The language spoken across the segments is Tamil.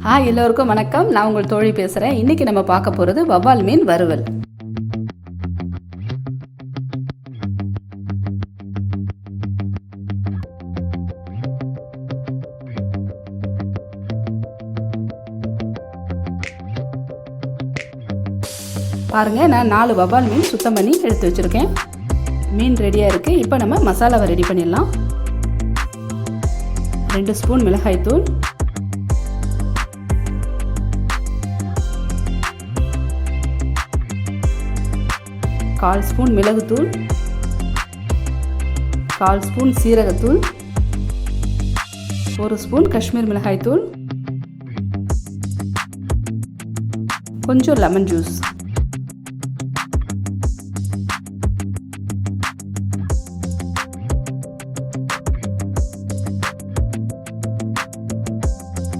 ஹாய் எல்லோருக்கும் வணக்கம். நான் உங்கள் தோழி பேசுகிறேன். இன்றைக்கி நம்ம பார்க்க போகிறது வவ்வால் மீன் வறுவல். பாருங்கள், நான் 4 வவ்வால் மீன் சுத்தம் பண்ணி எடுத்து வச்சுருக்கேன். மீன் ரெடியாக இருக்குது. இப்போ நம்ம மசாலாவை ரெடி பண்ணிடலாம். 2 ஸ்பூன் மிளகாய்த்தூள், 1/4 ஸ்பூன் மிளகுத்தூள், 1/4 ஸ்பூன் சீரகத்தூள், 1 ஸ்பூன் காஷ்மீர் மிளகாய்த்தூள், கொஞ்சம் லெமன் ஜூஸ்,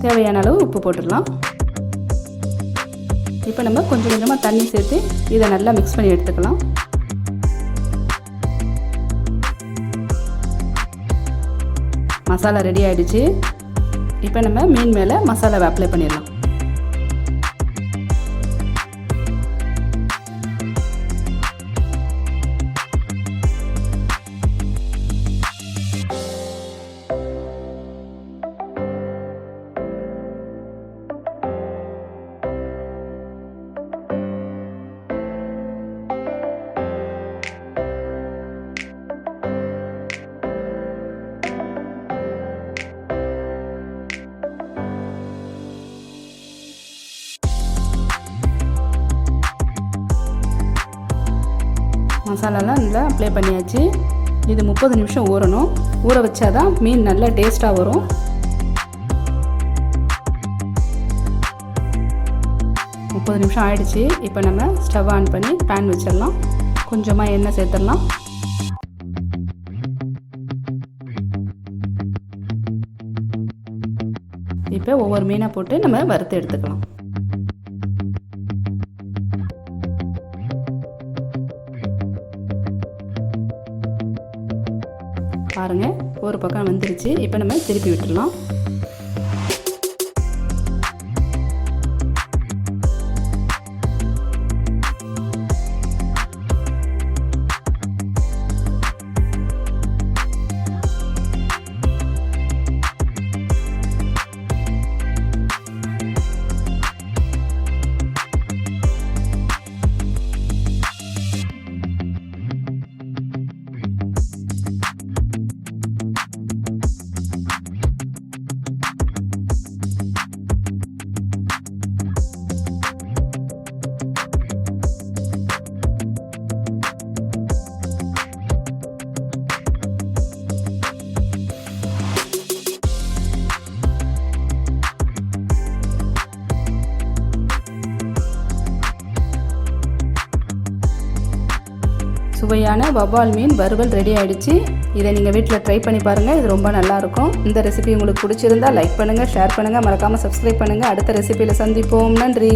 தேவையான அளவு உப்பு போட்டுடலாம். இப்போ நம்ம கொஞ்சம் கொஞ்சமாக தண்ணி சேர்த்து இதை நல்லா மிக்ஸ் பண்ணி எடுத்துக்கலாம். மசாலா ரெடி ஆகிடுச்சு. இப்போ நம்ம மீன் மேலே மசாலாவை அப்ளை பண்ணிடலாம். மசாலாலாம் நல்லா அப்ளை பண்ணியாச்சு. இது 30 நிமிஷம் ஊறணும். ஊற வச்சாதான் மீன் நல்லா டேஸ்ட்டாக வரும். முப்பது நிமிஷம் ஆயிடுச்சு. இப்போ நம்ம ஸ்டவ் ஆன் பண்ணி பேன் வச்சிடலாம். கொஞ்சமாக எண்ணெய் சேர்த்துடலாம். இப்போ ஒவ்வொரு மீனை போட்டு நம்ம வறுத்து எடுத்துக்கலாம். பாருங்கள், ஒரு பக்கம் வந்துருச்சு. இப்போ நம்ம திருப்பி விட்டுடலாம். சுவையான வவ்வால் மீன் வறுவல் ரெடி ஆகிடுச்சு. இதை நீங்கள் வீட்டில் ட்ரை பண்ணி பாருங்கள். இது ரொம்ப நல்லாயிருக்கும். இந்த ரெசிபி உங்களுக்கு பிடிச்சிருந்தா லைக் பண்ணுங்கள், ஷேர் பண்ணுங்கள், மறக்காமல் சப்ஸ்கிரைப் பண்ணுங்கள். அடுத்த ரெசிபியில் சந்திப்போம். நன்றி.